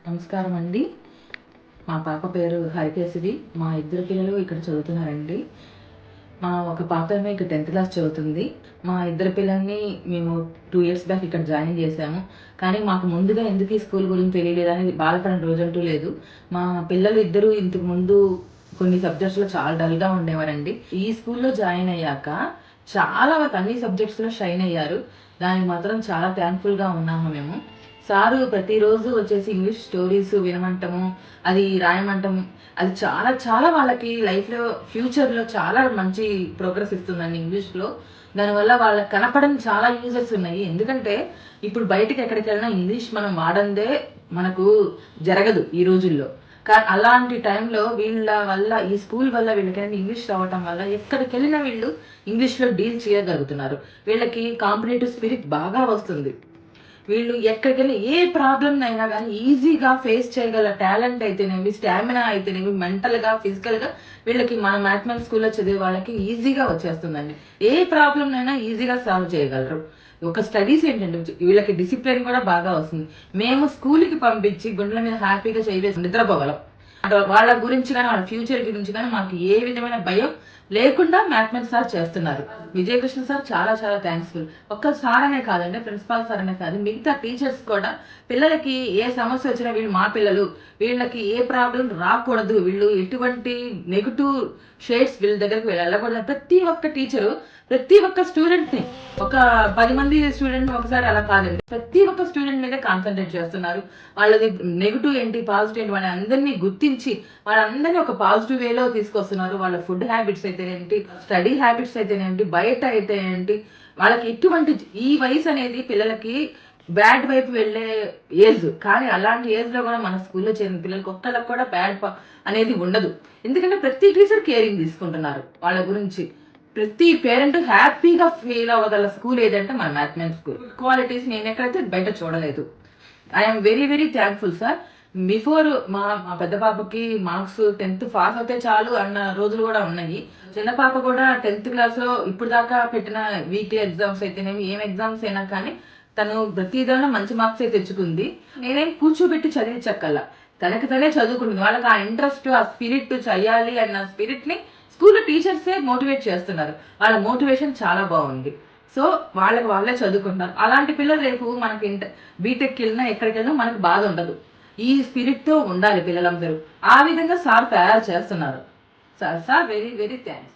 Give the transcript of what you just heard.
నమస్కారం అండి. మా పాప పేరు హరికేశవి. మా ఇద్దరు పిల్లలు ఇక్కడ చదువుతున్నారండి. మా ఒక పాప ఏమో ఇక్కడ 10th క్లాస్ చదువుతుంది. మా ఇద్దరు పిల్లల్ని మేము 2 ఇయర్స్ బ్యాక్ ఇక్కడ జాయిన్ చేశాము. కానీ మాకు ముందుగా ఎందుకు ఈ స్కూల్ గురించి తెలియలేదని బాధపడిన రోజంటూ లేదు. మా పిల్లలు ఇద్దరు ఇంతకు ముందు కొన్ని సబ్జెక్ట్స్లో చాలా డల్గా ఉండేవారండి. ఈ స్కూల్లో జాయిన్ అయ్యాక చాలా వరకు అన్ని సబ్జెక్ట్స్లో షైన్ అయ్యారు. దానికి మాత్రం చాలా థ్యాంక్ఫుల్గా ఉన్నాము మేము. సారు ప్రతిరోజు వచ్చేసి ఇంగ్లీష్ స్టోరీస్ వినమంటము, అది రాయమంటము, అది చాలా చాలా వాళ్ళకి లైఫ్లో ఫ్యూచర్లో చాలా మంచి ప్రోగ్రెస్ ఇస్తుందండి ఇంగ్లీష్లో. దానివల్ల వాళ్ళకి కనపడని చాలా యూజెస్ ఉన్నాయి. ఎందుకంటే ఇప్పుడు బయటకు ఎక్కడికి వెళ్ళినా ఇంగ్లీష్ మనం వాడందే మనకు జరగదు ఈ రోజుల్లో. అలాంటి టైంలో వీళ్ళ వల్ల, ఈ స్కూల్ వల్ల వీళ్ళకి ఇంగ్లీష్ రావటం వల్ల ఎక్కడికి వెళ్ళినా వీళ్ళు ఇంగ్లీష్లో డీల్ చేయగలుగుతున్నారు. వీళ్ళకి కాంపిటేటివ్ స్పిరిట్ బాగా వస్తుంది. వీళ్ళు ఎక్కడికెళ్ళి ఏ ప్రాబ్లమ్ అయినా కానీ ఈజీగా ఫేస్ చేయగల టాలెంట్ అయితేనేమి, స్టామినా అయితేనేమి, మెంటల్గా, ఫిజికల్గా వీళ్ళకి మన మ్యాథమెటిక్స్ స్కూల్లో చదివే వాళ్ళకి ఈజీగా వచ్చేస్తుందండి. ఏ ప్రాబ్లమ్ అయినా ఈజీగా సాల్వ్ చేయగలరు. ఒక స్టడీస్ ఏంటంటే వీళ్ళకి డిసిప్లిన్ కూడా బాగా వస్తుంది. మేము స్కూల్కి పంపించి గుండెల మీద హ్యాపీగా చేయవేసి నిద్రపోగలం. వాళ్ళ గురించి కానీ, వాళ్ళ ఫ్యూచర్ గురించి కానీ మాకు ఏ విధమైన భయం లేకుండా మ్యాథమెటిక్స్ సార్ చేస్తున్నారు. విజయకృష్ణ సార్ చాలా చాలా థ్యాంక్స్ఫుల్. ఒక్క సార్ అనే కాదండి, ప్రిన్సిపాల్ సార్ అనే కాదు, మిగతా టీచర్స్ కూడా పిల్లలకి ఏ సమస్య వచ్చినా వీళ్ళు మా పిల్లలు, వీళ్ళకి ఏ ప్రాబ్లం రాకూడదు, వీళ్ళు ఎటువంటి నెగిటివ్ షేడ్స్ వీళ్ళ దగ్గరికి వెళ్ళకూడదు. ప్రతి ఒక్క టీచరు ప్రతి ఒక్క స్టూడెంట్ని, ఒక 10 మంది స్టూడెంట్ ఒకసారి అలా కాదండి, ప్రతి ఒక్క స్టూడెంట్ మీద కాన్సన్ట్రేట్ చేస్తున్నారు. వాళ్ళది నెగిటివ్ ఏంటి, పాజిటివ్ ఏంటి, వాళ్ళని అందరినీ గుర్తించి వాళ్ళందరినీ ఒక పాజిటివ్ వేలో తీసుకొస్తున్నారు. వాళ్ళ ఫుడ్ హ్యాబిట్స్ అయితే ఏంటి, స్టడీ హ్యాబిట్స్ అయితే ఏంటి, బయట అయితే ఏంటి, వాళ్ళకి ఎటువంటి ఈ వయసు అనేది పిల్లలకి బ్యాడ్ వైపు వెళ్ళే ఏజ్. కానీ అలాంటి ఏజ్లో కూడా మన స్కూల్లో చేరిన పిల్లలకి ఒక్కళ్ళకి కూడా బ్యాడ్ అనేది ఉండదు. ఎందుకంటే ప్రతి టీచర్ కేరింగ్ తీసుకుంటున్నారు వాళ్ళ గురించి. ప్రతి పేరెంట్ హ్యాపీగా ఫీల్ అవ్వగల స్కూల్ ఏదంటే మన మ్యాథమెటిక్స్ స్కూల్. క్వాలిటీస్ నేను ఎక్కడైతే బయట చూడలేదు. I'm very very thankful sir. Before మా పెద్ద పాపకి మార్క్స్ 10th పాస్ అయితే చాలు అన్న రోజులు కూడా ఉన్నాయి. చిన్న పాప కూడా 10th క్లాస్లో ఇప్పుడు దాకా పెట్టిన వీక్లీ ఎగ్జామ్స్ అయితేనేమి, ఏం ఎగ్జామ్స్ అయినా కానీ తను ప్రతి దానిలో మంచి మార్క్స్ అయితే తెచ్చుకుంది. నేనేం కూర్చోబెట్టి చదివించక్కల్లా, తనకి తనే చదువుకుంటుంది. వాళ్ళకి ఆ ఇంట్రెస్ట్, ఆ స్పిరిట్, చేయాలి అన్న స్పిరిట్ని స్కూల్లో టీచర్సే మోటివేట్ చేస్తున్నారు. వాళ్ళ మోటివేషన్ చాలా బాగుంది. సో వాళ్ళకి వాళ్ళే చదువుకుంటున్నారు. అలాంటి పిల్లలు రేపు మనకి బీటెక్కి వెళ్ళినా ఎక్కడికి వెళ్ళినా మనకు బాధ ఉండదు. ఈ స్పిరిట్తో ఉండాలి పిల్లలందరూ. ఆ విధంగా సార్ తయారు చేస్తున్నారు. Sir very very thanks.